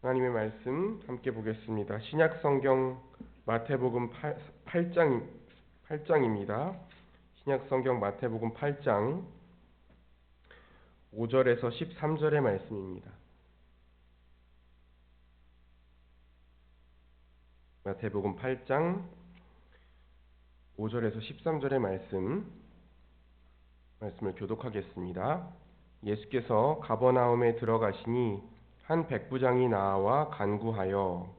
하나님의 말씀 함께 보겠습니다. 신약 성경 마태복음 8장입니다. 신약 성경 마태복음 8장 5절에서 13절의 말씀입니다. 마태복음 8장 5절에서 13절의 말씀을 교독하겠습니다. 예수께서 가버나움에 들어가시니 한 백부장이 나와 간구하여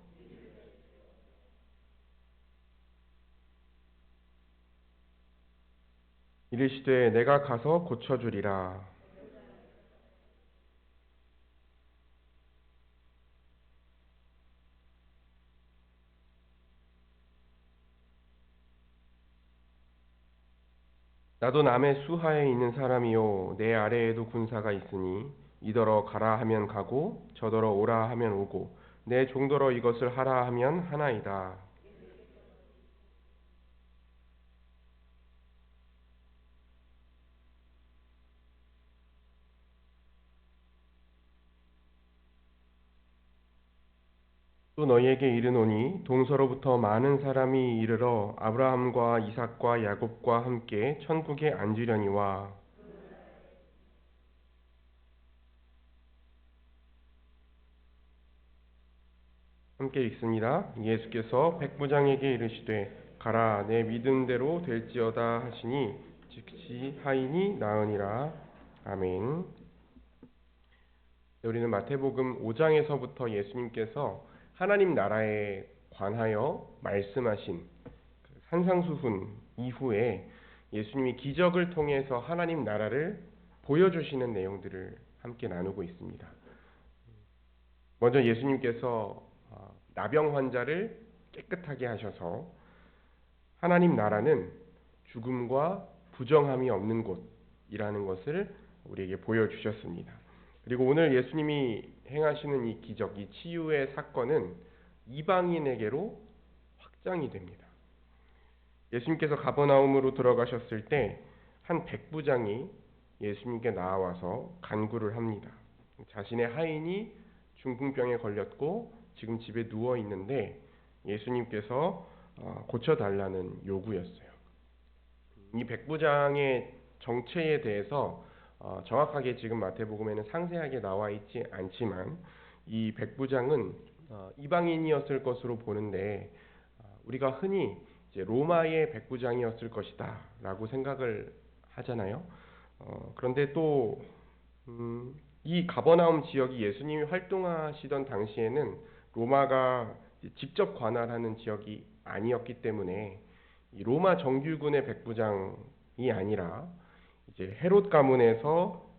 이르시되 내가 가서 고쳐주리라. 나도 남의 수하에 있는 사람이요 내 아래에도 군사가 있으니 이더러 가라 하면 가고 저더러 오라 하면 오고 내 종더러 이것을 하라 하면 하나이다. 또 너희에게 이르노니 동서로부터 많은 사람이 이르러 아브라함과 이삭과 야곱과 함께 천국에 앉으려니와 함께 읽습니다. 예수께서 백부장에게 이르시되 가라 내 믿음대로 될지어다 하시니 즉시 하인이 나으니라. 아멘. 우리는 마태복음 5장에서부터 예수님께서 하나님 나라에 관하여 말씀하신 산상수훈 이후에 예수님이 기적을 통해서 하나님 나라를 보여주시는 내용들을 함께 나누고 있습니다. 먼저 예수님께서 나병 환자를 깨끗하게 하셔서 하나님 나라는 죽음과 부정함이 없는 곳이라는 것을 우리에게 보여주셨습니다. 그리고 오늘 예수님이 행하시는 이 기적, 이 치유의 사건은 이방인에게로 확장이 됩니다. 예수님께서 가버나움으로 들어가셨을 때 한 백부장이 예수님께 나와서 간구를 합니다. 자신의 하인이 중풍병에 걸렸고 지금 집에 누워 있는데 예수님께서 고쳐달라는 요구였어요. 이 백부장의 정체에 대해서 정확하게 지금 마태복음에는 상세하게 나와 있지 않지만 이 백부장은 이방인이었을 것으로 보는데 우리가 흔히 이제 로마의 백부장이었을 것이다 라고 생각을 하잖아요. 그런데 또 이 가버나움 지역이 예수님이 활동하시던 당시에는 로마가 직접 관할하는 지역이 아니었기 때문에 이 로마 정규군의 백부장이 아니라 이제 헤롯 가문에서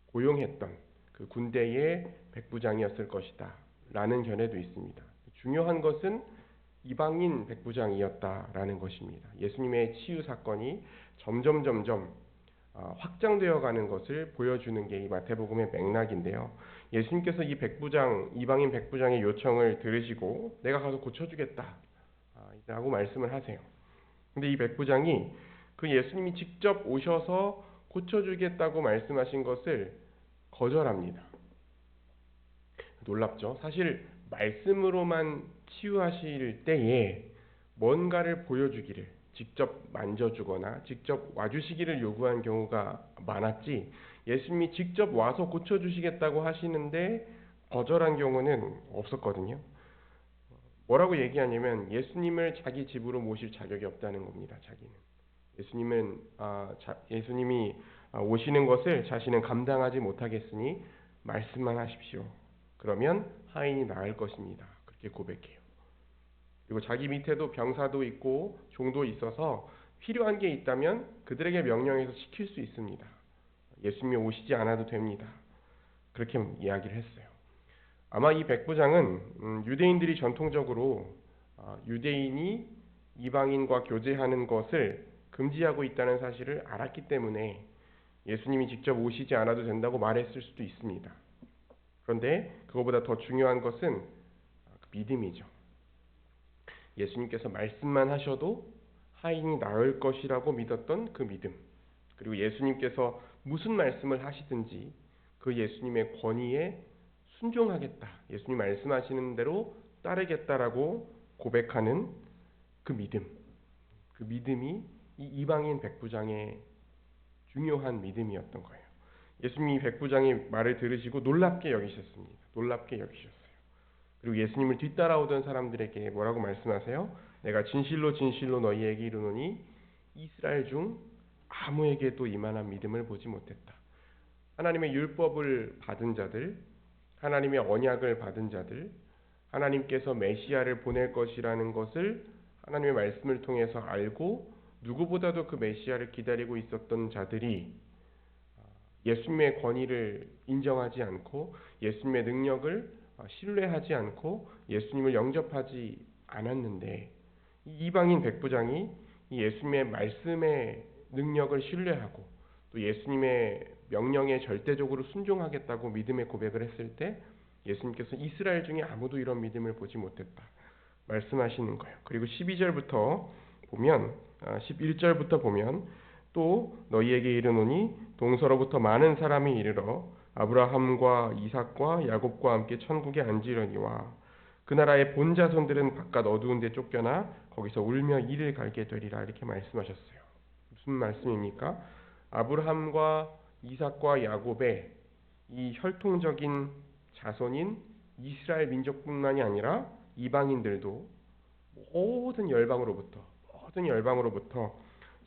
고용했던 그 군대의 백부장이었을 것이다 라는 견해도 있습니다. 중요한 것은 이방인 백부장이었다라는 것입니다. 예수님의 치유 사건이 점점 확장되어 가는 것을 보여주는 게 이 마태복음의 맥락인데요. 예수님께서 이 이방인 백부장의 요청을 들으시고 내가 가서 고쳐주겠다 라고 말씀을 하세요. 근데 이 백부장이 그 예수님이 직접 오셔서 고쳐주겠다고 말씀하신 것을 거절합니다. 놀랍죠? 사실 말씀으로만 치유하실 때에 뭔가를 보여주기를, 직접 만져주거나 직접 와주시기를 요구한 경우가 많았지, 예수님이 직접 와서 고쳐주시겠다고 하시는데 거절한 경우는 없었거든요. 뭐라고 얘기하냐면 예수님을 자기 집으로 모실 자격이 없다는 겁니다. 자기는. 예수님이 오시는 것을 자신은 감당하지 못하겠으니 말씀만 하십시오. 그러면 하인이 나을 것입니다. 그렇게 고백해요. 그리고 자기 밑에도 병사도 있고 종도 있어서 필요한 게 있다면 그들에게 명령해서 시킬 수 있습니다. 예수님이 오시지 않아도 됩니다. 그렇게 이야기를 했어요. 아마 이 백부장은 유대인들이 전통적으로 유대인이 이방인과 교제하는 것을 금지하고 있다는 사실을 알았기 때문에 예수님이 직접 오시지 않아도 된다고 말했을 수도 있습니다. 그런데 그것보다 더 중요한 것은 믿음이죠. 예수님께서 말씀만 하셔도 하인이 나을 것이라고 믿었던 그 믿음, 그리고 예수님께서 무슨 말씀을 하시든지 그 예수님의 권위에 순종하겠다. 예수님 말씀하시는 대로 따르겠다라고 고백하는 그 믿음. 그 믿음이 이 이방인 백부장의 중요한 믿음이었던 거예요. 예수님이 백부장의 말을 들으시고 놀랍게 여기셨습니다. 놀랍게 여기셨어요. 그리고 예수님을 뒤따라오던 사람들에게 뭐라고 말씀하세요? 내가 진실로 진실로 너희에게 이르노니 이스라엘 중 아무에게도 이만한 믿음을 보지 못했다. 하나님의 율법을 받은 자들, 하나님의 언약을 받은 자들, 하나님께서 메시아를 보낼 것이라는 것을 하나님의 말씀을 통해서 알고 누구보다도 그 메시아를 기다리고 있었던 자들이 예수님의 권위를 인정하지 않고 예수님의 능력을 신뢰하지 않고 예수님을 영접하지 않았는데, 이 이방인 백부장이 이 예수님의 말씀의 능력을 신뢰하고 또 예수님의 명령에 절대적으로 순종하겠다고 믿음의 고백을 했을 때 예수님께서 이스라엘 중에 아무도 이런 믿음을 보지 못했다 말씀하시는 거예요. 그리고 12절부터 보면 11절부터 보면 또 너희에게 이르노니 동서로부터 많은 사람이 이르러 아브라함과 이삭과 야곱과 함께 천국에 앉으려니와 그 나라의 본 자손들은 바깥 어두운 데 쫓겨나 거기서 울며 이를 갈게 되리라 이렇게 말씀하셨어요. 무슨 말씀입니까? 아브라함과 이삭과 야곱의 이 혈통적인 자손인 이스라엘 민족뿐만이 아니라 이방인들도 모든 열방으로부터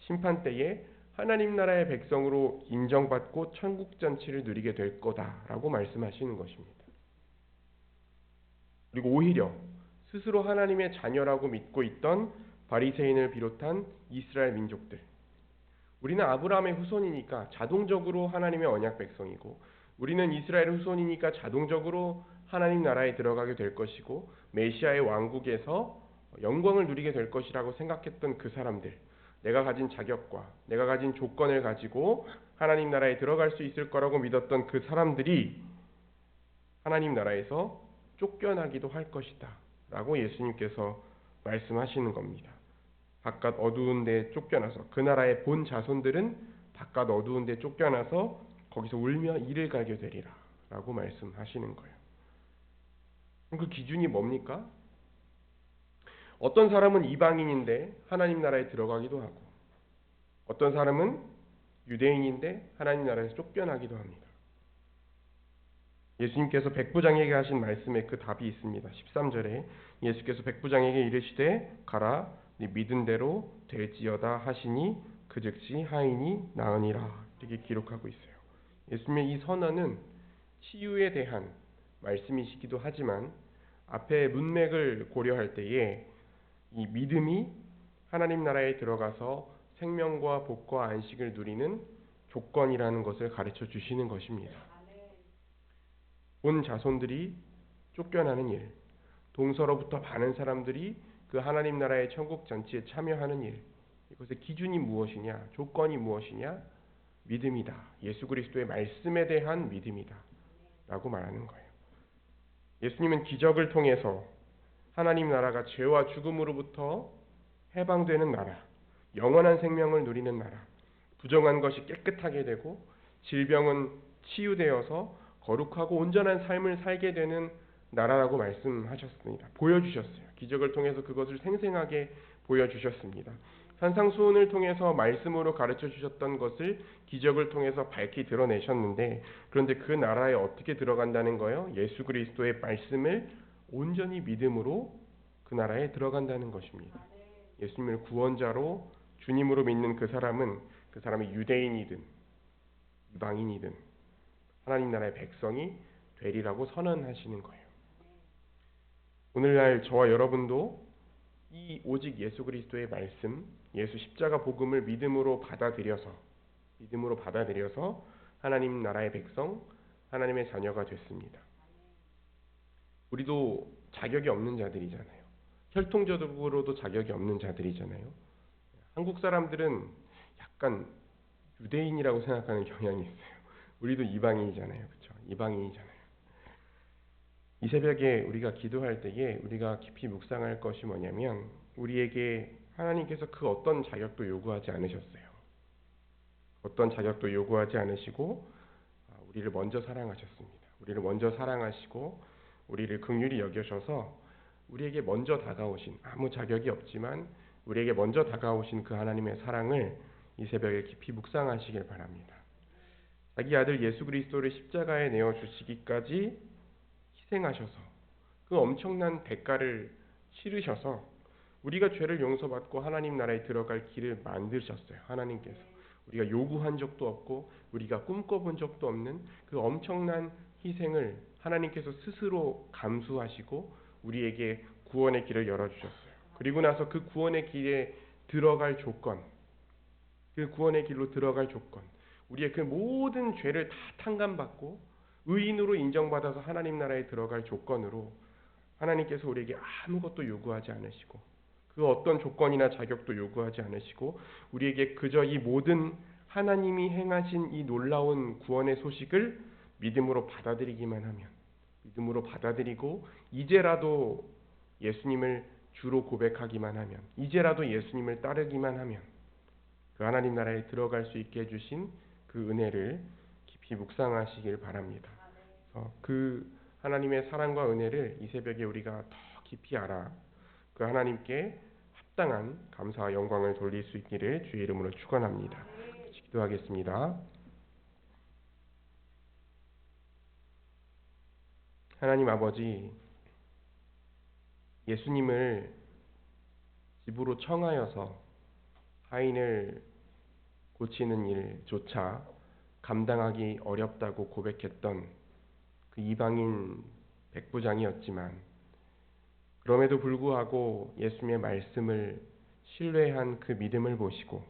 심판 때에 하나님 나라의 백성으로 인정받고 천국 잔치를 누리게 될 거다라고 말씀하시는 것입니다. 그리고 오히려 스스로 하나님의 자녀라고 믿고 있던 바리새인을 비롯한 이스라엘 민족들, 우리는 아브라함의 후손이니까 자동적으로 하나님의 언약 백성이고 우리는 이스라엘 후손이니까 자동적으로 하나님 나라에 들어가게 될 것이고 메시아의 왕국에서 영광을 누리게 될 것이라고 생각했던 그 사람들, 내가 가진 자격과 내가 가진 조건을 가지고 하나님 나라에 들어갈 수 있을 거라고 믿었던 그 사람들이 하나님 나라에서 쫓겨나기도 할 것이다 라고 예수님께서 말씀하시는 겁니다. 바깥 어두운 데 쫓겨나서, 그 나라의 본 자손들은 바깥 어두운 데 쫓겨나서 거기서 울며 이를 갈게 되리라 라고 말씀하시는 거예요. 그럼 그 기준이 뭡니까? 어떤 사람은 이방인인데 하나님 나라에 들어가기도 하고 어떤 사람은 유대인인데 하나님 나라에서 쫓겨나기도 합니다. 예수님께서 백부장에게 하신 말씀에 그 답이 있습니다. 13절에 예수께서 백부장에게 이르시되 가라 네 믿은 대로 될지어다 하시니 그 즉시 하인이 나으니라 이렇게 기록하고 있어요. 예수님의 이 선언은 치유에 대한 말씀이시기도 하지만 앞에 문맥을 고려할 때에 이 믿음이 하나님 나라에 들어가서 생명과 복과 안식을 누리는 조건이라는 것을 가르쳐 주시는 것입니다. 본 자손들이 쫓겨나는 일, 동서로부터 많은 사람들이 그 하나님 나라의 천국 잔치에 참여하는 일, 이것의 기준이 무엇이냐, 조건이 무엇이냐? 믿음이다. 예수 그리스도의 말씀에 대한 믿음이다 라고 말하는 거예요. 예수님은 기적을 통해서 하나님 나라가 죄와 죽음으로부터 해방되는 나라, 영원한 생명을 누리는 나라, 부정한 것이 깨끗하게 되고 질병은 치유되어서 거룩하고 온전한 삶을 살게 되는 나라라고 말씀하셨습니다. 보여주셨어요. 기적을 통해서 그것을 생생하게 보여주셨습니다. 산상수훈을 통해서 말씀으로 가르쳐 주셨던 것을 기적을 통해서 밝히 드러내셨는데, 그런데 그 나라에 어떻게 들어간다는 거예요? 예수 그리스도의 말씀을 온전히 믿음으로 그 나라에 들어간다는 것입니다. 예수님을 구원자로 주님으로 믿는 그 사람이 유대인이든 이방인이든 하나님 나라의 백성이 되리라고 선언하시는 거예요. 오늘날 저와 여러분도 이 오직 예수 그리스도의 말씀, 예수 십자가 복음을 믿음으로 받아들여서 하나님 나라의 백성, 하나님의 자녀가 됐습니다. 우리도 자격이 없는 자들이잖아요. 혈통적으로도 자격이 없는 자들이잖아요. 한국 사람들은 약간 유대인이라고 생각하는 경향이 있어요. 우리도 이방인이잖아요. 그렇죠? 이방인이잖아요. 이 새벽에 우리가 기도할 때에 우리가 깊이 묵상할 것이 뭐냐면, 우리에게 하나님께서 그 어떤 자격도 요구하지 않으셨어요. 어떤 자격도 요구하지 않으시고 우리를 먼저 사랑하셨습니다. 우리를 먼저 사랑하시고 우리를 긍휼히 여겨셔서 우리에게 먼저 다가오신, 아무 자격이 없지만 우리에게 먼저 다가오신 그 하나님의 사랑을 이 새벽에 깊이 묵상하시길 바랍니다. 자기 아들 예수 그리스도를 십자가에 내어 주시기까지 희생하셔서 그 엄청난 대가를 치르셔서 우리가 죄를 용서받고 하나님 나라에 들어갈 길을 만드셨어요. 하나님께서 우리가 요구한 적도 없고 우리가 꿈꿔본 적도 없는 그 엄청난 희생을 하나님께서 스스로 감수하시고 우리에게 구원의 길을 열어주셨어요. 그리고 나서 그 구원의 길에 들어갈 조건, 그 구원의 길로 들어갈 조건, 우리의 그 모든 죄를 다 탕감받고 의인으로 인정받아서 하나님 나라에 들어갈 조건으로 하나님께서 우리에게 아무것도 요구하지 않으시고 그 어떤 조건이나 자격도 요구하지 않으시고 우리에게 그저 이 모든 하나님이 행하신 이 놀라운 구원의 소식을 믿음으로 받아들이기만 하면, 믿음으로 받아들이고 이제라도 예수님을 주로 고백하기만 하면, 이제라도 예수님을 따르기만 하면 그 하나님 나라에 들어갈 수 있게 해주신 그 은혜를 깊이 묵상하시길 바랍니다. 그 하나님의 사랑과 은혜를 이 새벽에 우리가 더 깊이 알아 그 하나님께 합당한 감사와 영광을 돌릴 수 있기를 주의 이름으로 축원합니다. 같이 기도하겠습니다. 하나님 아버지, 예수님을 집으로 청하여서 하인을 고치는 일조차 감당하기 어렵다고 고백했던 그 이방인 백부장이었지만 그럼에도 불구하고 예수님의 말씀을 신뢰한 그 믿음을 보시고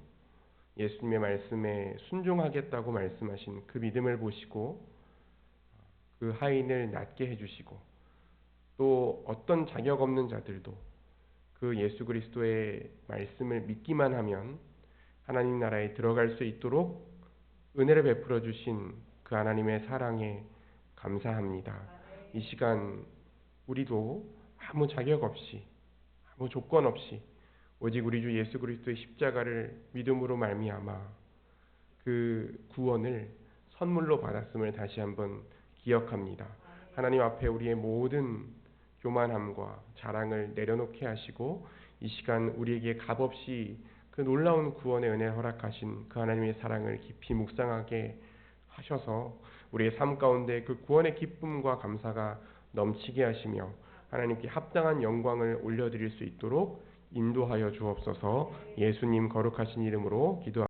예수님의 말씀에 순종하겠다고 말씀하신 그 믿음을 보시고 그 하인을 낫게 해주시고 또 어떤 자격 없는 자들도 그 예수 그리스도의 말씀을 믿기만 하면 하나님 나라에 들어갈 수 있도록 은혜를 베풀어 주신 그 하나님의 사랑에 감사합니다. 이 시간 우리도 아무 자격 없이 아무 조건 없이 오직 우리 주 예수 그리스도의 십자가를 믿음으로 말미암아 그 구원을 선물로 받았음을 다시 한번 기억합니다. 하나님 앞에 우리의 모든 교만함과 자랑을 내려놓게 하시고 이 시간 우리에게 값없이 그 놀라운 구원의 은혜를 허락하신 그 하나님의 사랑을 깊이 묵상하게 하셔서 우리의 삶 가운데 그 구원의 기쁨과 감사가 넘치게 하시며 하나님께 합당한 영광을 올려드릴 수 있도록 인도하여 주옵소서. 예수님 거룩하신 이름으로 기도합니다.